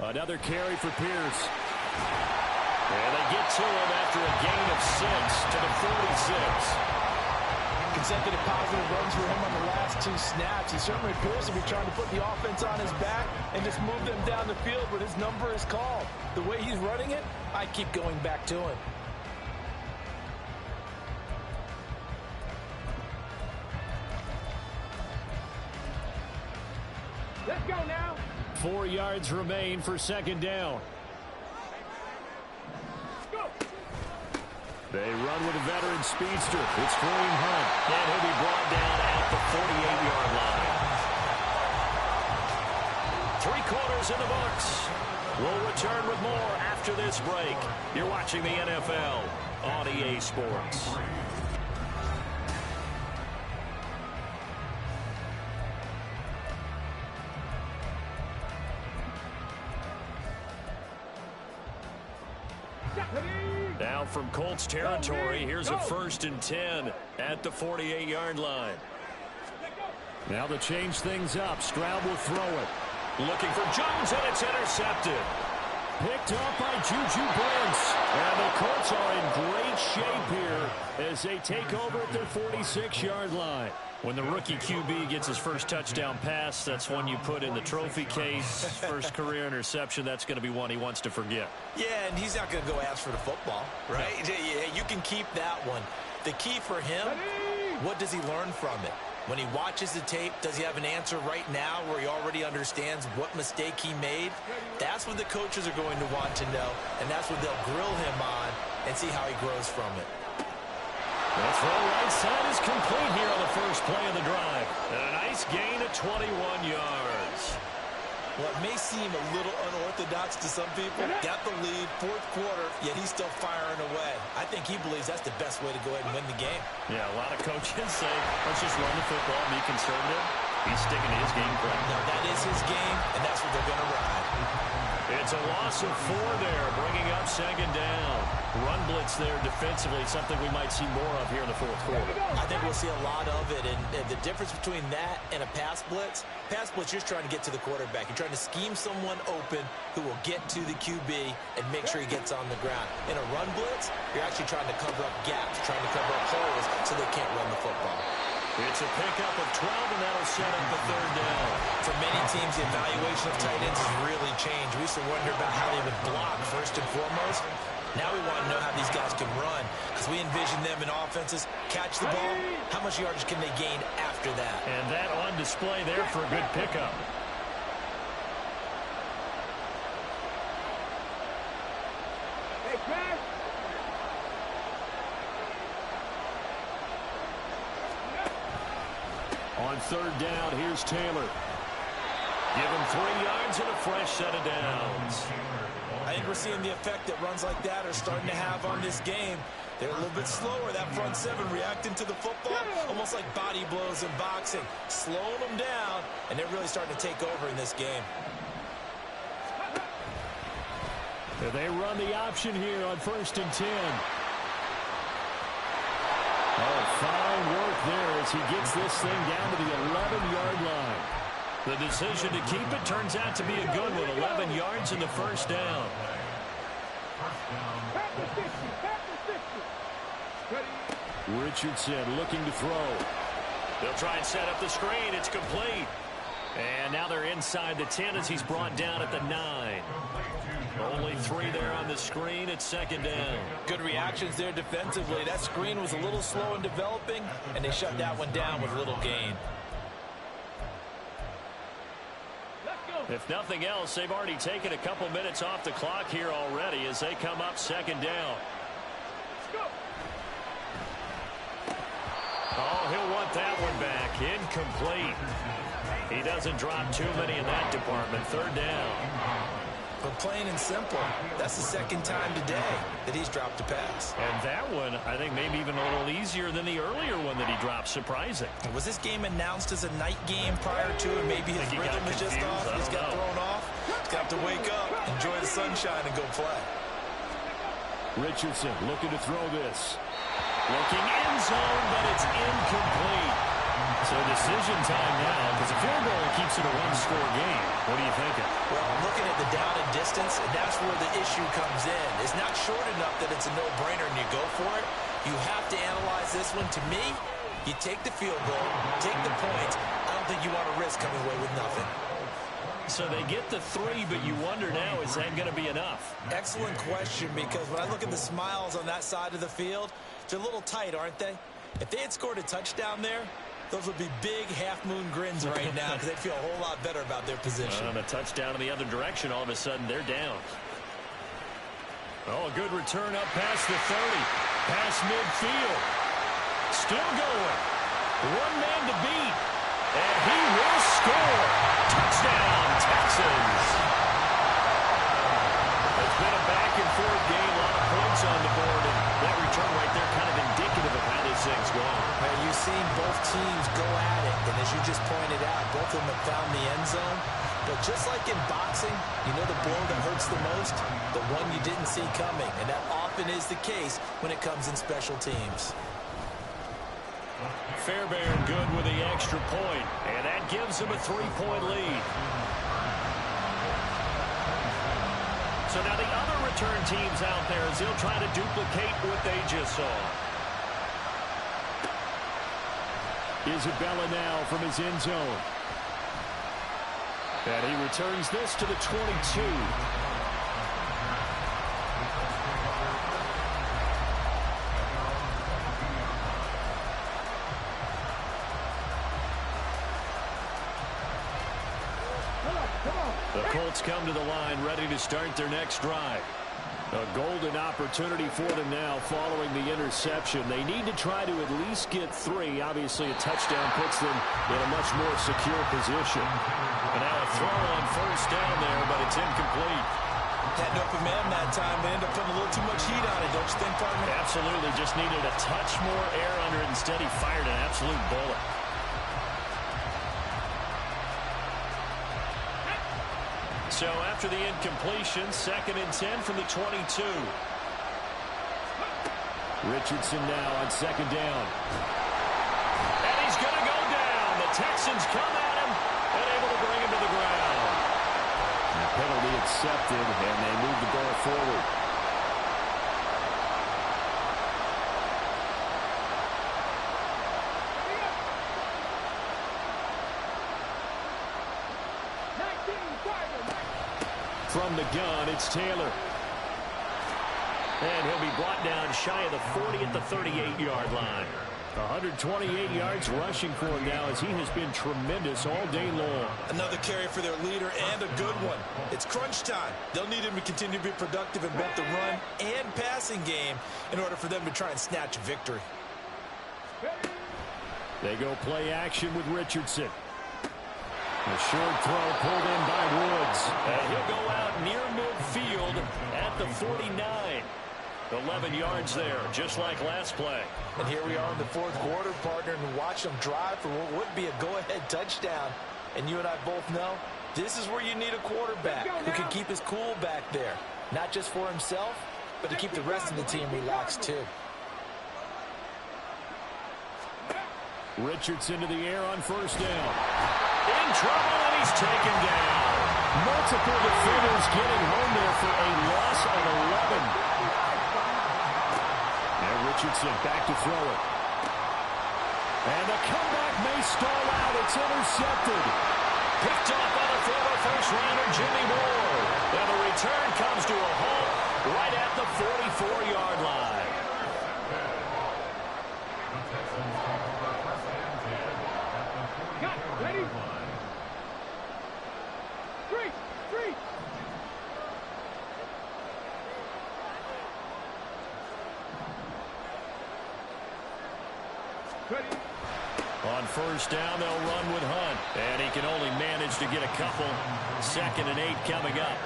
Another carry for Pierce. And they get to him after a gain of 6 to the 46. Consecutive positive runs for him on the last 2 snaps. He certainly appears to be trying to put the offense on his back and just move them down the field, but his number is called. The way he's running it, I keep going back to him. Let's go now. 4 yards remain for second down. They run with a veteran speedster. It's Kareem Hunt. And he'll be brought down at the 48-yard line. 3 quarters in the books. We'll return with more after this break. You're watching the NFL on EA Sports. Now from Colts territory, here's a 1st and 10 at the 48-yard line. Now to change things up, Stroud will throw it. Looking for Jones, and it's intercepted. Picked up by Juju Brents. And the Colts are in great shape here as they take over at their 46-yard line. When the rookie QB gets his first touchdown pass, that's one you put in the trophy case. First career interception, that's going to be one he wants to forget. Yeah, and he's not going to go ask for the football, right? No. Yeah, you can keep that one. The key for him, what does he learn from it? When he watches the tape, does he have an answer right now where he already understands what mistake he made? That's what the coaches are going to want to know, and that's what they'll grill him on and see how he grows from it. That throw right side is complete here on the first play of the drive. And a nice gain of 21 yards. Well, it may seem a little unorthodox to some people. Got the lead, 4th quarter, yet he's still firing away. I think he believes that's the best way to go ahead and win the game. Yeah, a lot of coaches say, let's just run the football, be conservative. He's sticking to his game plan. No, that is his game, and that's what they're going to ride. It's a loss of 4 there, bringing up second down. Run blitz there defensively, something we might see more of here in the 4th quarter. I think we'll see a lot of it, and the difference between that and a pass blitz, you're just trying to get to the quarterback. You're trying to scheme someone open who will get to the QB and make sure he gets on the ground. In a run blitz, you're actually trying to cover up gaps, trying to cover up holes so they can't run the football. It's a pickup of 12, and that'll set up the 3rd down. For many teams, the evaluation of tight ends has really changed. We used to wonder about how they would block first and foremost. Now we want to know how these guys can run, because we envision them in offenses catch the ball. How much yardage can they gain after that? And that on display there for a good pickup. Hey, Chris. On third down, here's Taylor. Give him 3 yards and a fresh set of downs. I think we're seeing the effect that runs like that are starting to have on this game. They're a little bit slower, that front seven, reacting to the football, almost like body blows in boxing, slowing them down, and they're really starting to take over in this game. They run the option here on 1st and 10. Oh, fine work there as he gets this thing down to the 11-yard line. The decision to keep it turns out to be a good one. 11 yards in the first down. Richardson looking to throw. They'll try and set up the screen. It's complete. And now they're inside the 10 as he's brought down at the 9. Only 3 there on the screen. It's 2nd down. Good reactions there defensively. That screen was a little slow in developing, and they shut that one down with little gain. If nothing else, they've already taken a couple minutes off the clock here already as they come up 2nd down. Oh, he'll want that one back. Incomplete. He doesn't drop too many in that department. 3rd down. But plain and simple, that's the 2nd time today that he's dropped a pass. And that one, I think, maybe even a little easier than the earlier one that he dropped. Surprising. Was this game announced as a night game prior to it? Maybe his rhythm is just off. He's got thrown off. He's got to wake up, enjoy the sunshine, and go play. Richardson looking to throw this. Looking end zone, but it's incomplete. So decision time now, because a field goal keeps it a 1-score game. What are you thinking? Well, I'm looking at the down and distance, and that's where the issue comes in. It's not short enough that it's a no-brainer and you go for it. You have to analyze this one. To me, you take the field goal, take the points. I don't think you want to risk coming away with nothing. So they get the 3, but you wonder now, is that going to be enough? Excellent question, because when I look at the smiles on that side of the field, they're a little tight, aren't they? If they had scored a touchdown there, those would be big half-moon grins right now because they feel a whole lot better about their position. On a touchdown in the other direction, all of a sudden they're down. Oh, a good return up past the 30. Past midfield. Still going. 1 man to beat. And he will score. Touchdown, Texans. It's been a back-and-forth game. A lot of points on the board. And that return right there kind of indicative of how this thing's going. You've seen both teams go at it, and as you just pointed out, both of them have found the end zone. But just like in boxing, you know the blow that hurts the most? The one you didn't see coming, and that often is the case when it comes in special teams. Fairbairn good with the extra point, and that gives him a 3-point lead. So now the other return teams out there as they'll try to duplicate what they just saw. Isabella now from his end zone. And he returns this to the 22. The Colts come to the line ready to start their next drive. A golden opportunity for them now following the interception. They need to try to at least get 3. Obviously, a touchdown puts them in a much more secure position. And now a throw on 1st down there, but it's incomplete. Had no command that time. They end up putting a little too much heat on it, don't you think, partner? Absolutely. Just needed a touch more air under it. Instead, he fired an absolute bullet. So after the incompletion, 2nd and 10 from the 22. Richardson now on 2nd down. And he's going to go down. The Texans come at him and able to bring him to the ground. The penalty accepted, and they move the ball forward. From the gun, it's Taylor. And he'll be brought down shy of the 40 at the 38-yard line. 128 yards rushing for him now as he has been tremendous all day long. Another carry for their leader and a good one. It's crunch time. They'll need him to continue to be productive in both the run and passing game in order for them to try and snatch victory. They go play action with Richardson. A short throw pulled in by Woods. And he'll go out near midfield at the 49. 11 yards there, just like last play. And here we are in the fourth quarter, partner, and watch them drive for what would be a go-ahead touchdown. And you and I both know this is where you need a quarterback who can keep his cool back there. Not just for himself, but to keep the rest of the team relaxed too. Richardson to the air on first down. In trouble, and he's taken down. Multiple defenders getting home there for a loss of 11. And Richardson back to throw it. And the comeback may stall out. It's intercepted. Picked off by the former first-rounder Jimmy Moore. And the return comes to a halt right at the 44-yard line. Ready? Three. Ready? On first down, they'll run with Hunt. And he can only manage to get a couple. 2nd and 8 coming up.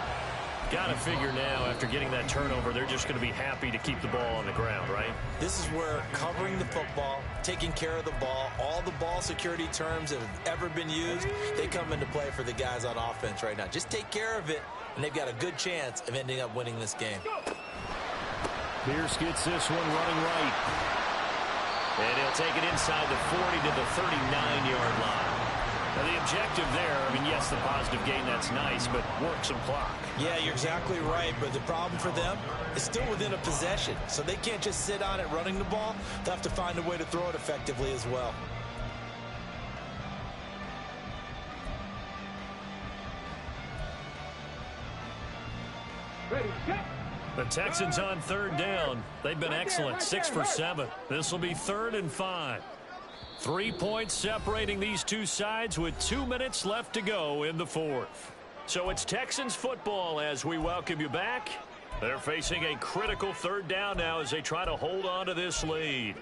Got to figure now, after getting that turnover, they're just going to be happy to keep the ball on the ground, right? This is where covering the football, taking care of the ball, all the ball security terms that have ever been used, they come into play for the guys on offense right now. Just take care of it, and they've got a good chance of ending up winning this game. Pierce gets this one running right. And he'll take it inside the 40 to the 39-yard line. Now, the objective there, I mean, yes, the positive gain, that's nice, but work some clock. Yeah, you're exactly right, but the problem for them is still within a possession, so they can't just sit on it running the ball. They'll have to find a way to throw it effectively as well. Ready, set. The Texans on third down. They've been excellent, 6 for 7. This will be 3rd and 5. 3 points separating these two sides with 2 minutes left to go in the fourth. So it's Texans football as we welcome you back. They're facing a critical 3rd down now as they try to hold on to this lead.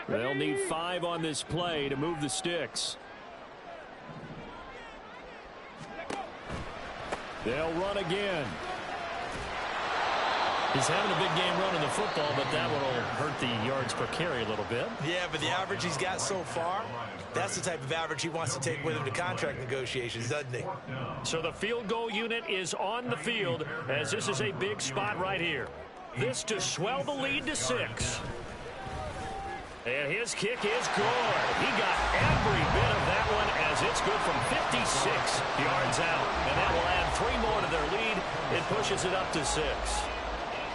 They'll need 5 on this play to move the sticks. They'll run again. He's having a big game running the football, but that one will hurt the yards per carry a little bit. Yeah, but the average he's got so far, that's the type of average he wants to take with him to contract negotiations, doesn't he? So the field goal unit is on the field as this is a big spot right here. This to swell the lead to 6. And his kick is good. He got every bit of that one as it's good from 56 yards out. And that will add 3 more to their lead. It pushes it up to 6.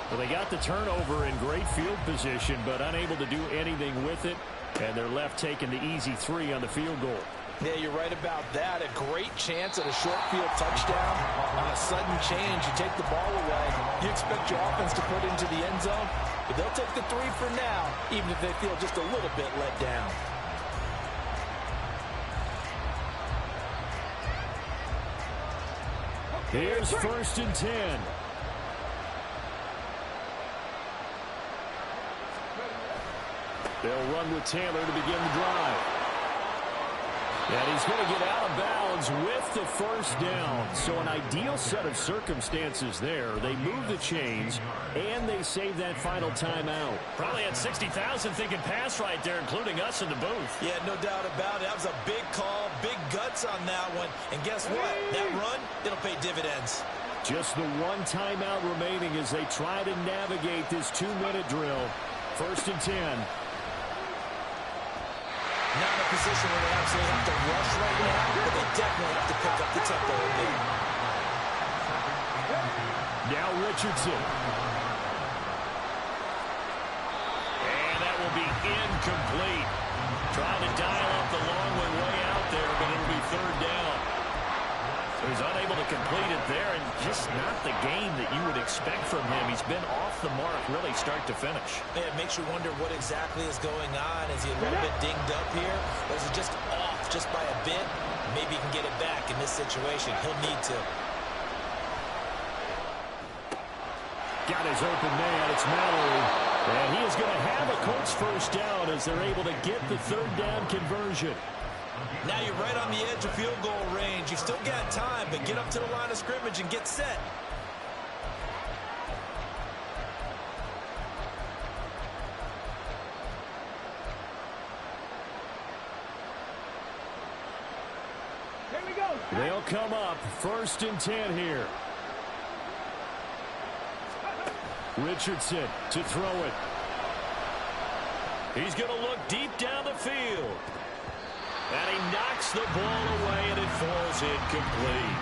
Well, they got the turnover in great field position, but unable to do anything with it. And they're left taking the easy 3 on the field goal. Yeah, you're right about that. A great chance at a short field touchdown. On a sudden change, you take the ball away. You expect your offense to put it into the end zone, but they'll take the 3 for now, even if they feel just a little bit let down. Here's 1st and 10. They'll run with Taylor to begin the drive. And he's going to get out of bounds with the first down. So an ideal set of circumstances there. They move the chains, and they save that final timeout. Probably had 60,000 thinking pass right there, including us in the booth. Yeah, no doubt about it. That was a big call, big guts on that one. And guess what? That run, it'll pay dividends. Just the 1 timeout remaining as they try to navigate this 2-minute drill. 1st and 10. Not in a position where they absolutely have to rush right now, but they definitely have to pick up the tempo a bit. Now Richardson. And that will be incomplete. Trying to dial up the long way out there, but it'll be third down. So he's unable to complete it there, and just not the game that you would expect from him. He's been off the mark really start to finish. Yeah, it makes you wonder what exactly is going on. Is he a little bit dinged up here? Or is he just off just by a bit? Maybe he can get it back in this situation. He'll need to. Got his open man. It's Mallory. And he is going to have a Colts first down as they're able to get the third down conversion. Now you're right on the edge of field goal range. You've still got time, but get up to the line of scrimmage and get set. Here we go. They'll come up 1st and 10 here. Richardson to throw it. He's going to look deep down the field. And he knocks the ball away, and it falls incomplete.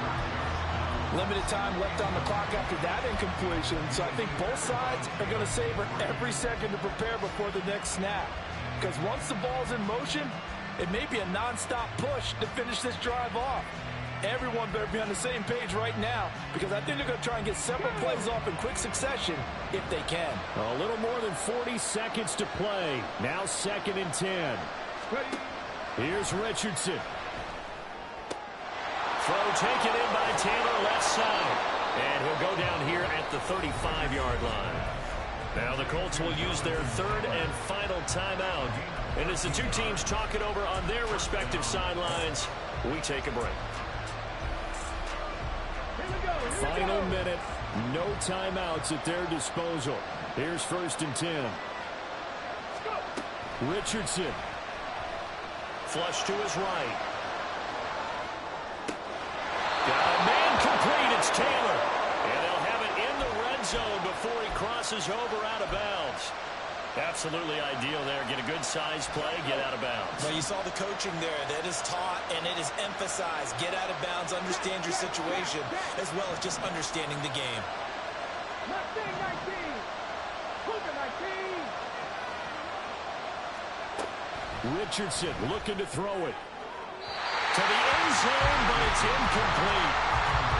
Limited time left on the clock after that incompletion, so I think both sides are going to savor every second to prepare before the next snap. Because once the ball's in motion, it may be a nonstop push to finish this drive off. Everyone better be on the same page right now, because I think they're going to try and get several plays off in quick succession if they can. A little more than 40 seconds to play. Now 2nd and 10. Here's Richardson. Throw taken in by Taylor, left side. And he'll go down here at the 35-yard line. Now the Colts will use their third and final timeout. And as the two teams talk it over on their respective sidelines, we take a break. Final minute, no timeouts at their disposal. Here's 1st and 10. Richardson. Flush to his right. Got a man complete. It's Taylor. And they'll have it in the red zone before he crosses over out of bounds. Absolutely ideal there. Get a good size play, get out of bounds. Well, you saw the coaching there. That is taught and it is emphasized. Get out of bounds, understand your situation, as well as just understanding the game. 19. Hooker 19. Richardson looking to throw it. To the end zone, but it's incomplete.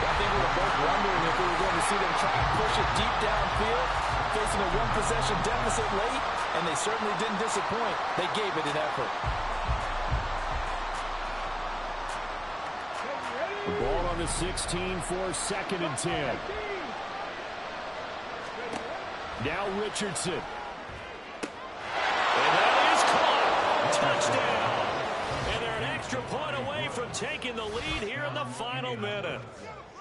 I think we were both wondering if we were going to see them try and push it deep downfield, facing a one-possession deficit late, and they certainly didn't disappoint. They gave it an effort. Ball on the 16 for 2nd and 10. Now Richardson. And that is caught. Touchdown. And they're an extra point away from taking the lead here in the final minute.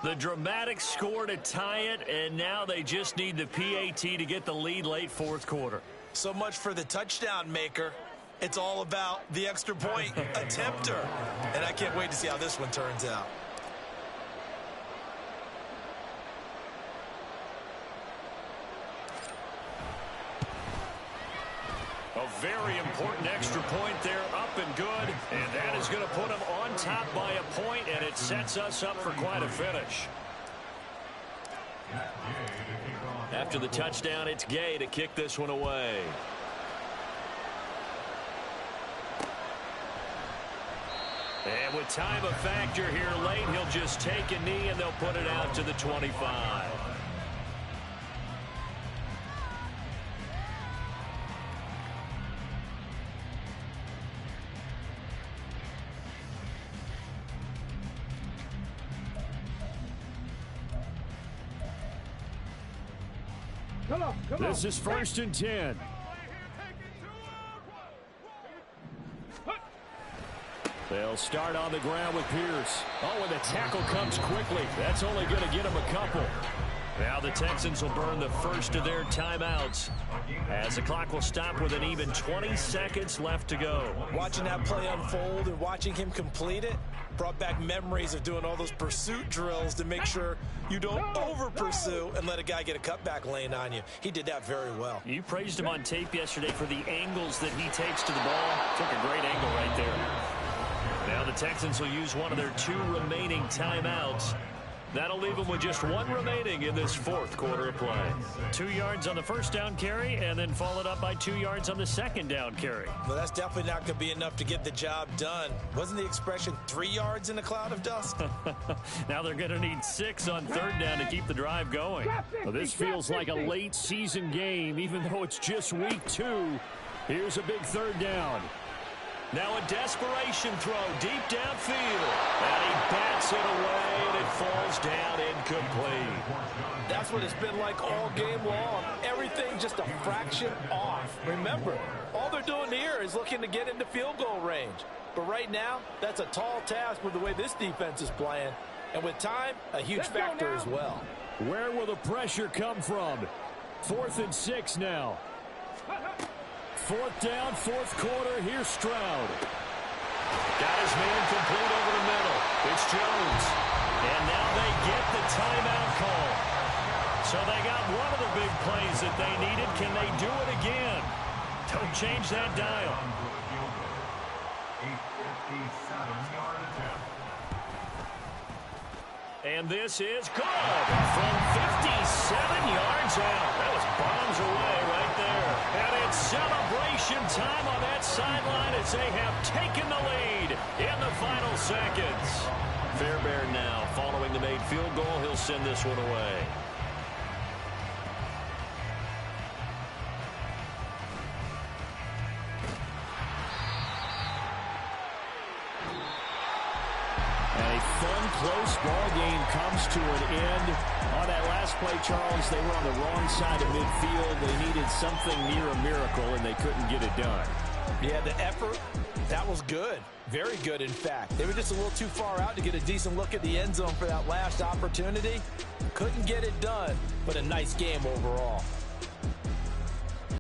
The dramatic score to tie it, and now they just need the PAT to get the lead late 4th quarter. So much for the touchdown maker. It's all about the extra point attempter. And I can't wait to see how this one turns out. A very important extra point there, up and good. And that is going to put them on top by a point, and it sets us up for quite a finish. After the touchdown, it's Gay to kick this one away. And with time a factor here late, he'll just take a knee, and they'll put it out to the 25. This is 1st and 10. They'll start on the ground with Pierce. Oh, and the tackle comes quickly. That's only going to get him a couple. Now the Texans will burn the first of their timeouts as the clock will stop with an even 20 seconds left to go. Watching that play unfold and watching him complete it brought back memories of doing all those pursuit drills to make sure you don't over-pursue and let a guy get a cutback lane on you. He did that very well. You praised him on tape yesterday for the angles that he takes to the ball. Took a great angle right there. Now the Texans will use one of their 2 remaining timeouts That'll leave them with just one remaining in this fourth quarter of play. 2 yards on the first down carry, and then followed up by 2 yards on the second down carry. Well, that's definitely not going to be enough to get the job done. Wasn't the expression 3 yards in a cloud of dust? Now they're going to need 6 on third down to keep the drive going. Well, this feels like a late season game, even though it's just week 2. Here's a big third down. Now a desperation throw deep downfield. And he bats it away, and it falls down incomplete. That's what it's been like all game long. Everything just a fraction off. Remember, all they're doing here is looking to get into field goal range. But right now, that's a tall task with the way this defense is playing. And with time, a huge factor as well. Where will the pressure come from? 4th and 6 now. 4th down, fourth quarter. Here's Stroud. Got his man complete over the middle. It's Jones. And now they get the timeout call. So they got one of the big plays that they needed. Can they do it again? Don't change that dial. And this is good from 57 yards out. That was bombs away right there. And it's celebration time on that sideline as they have taken the lead in the final seconds. Fairbairn now following the made field goal. He'll send this one away. Close ball game comes to an end. On that last play, Charles, they were on the wrong side of midfield. They needed something near a miracle, and they couldn't get it done. Yeah, the effort, that was good. Very good, in fact. They were just a little too far out to get a decent look at the end zone for that last opportunity. Couldn't get it done, but a nice game overall.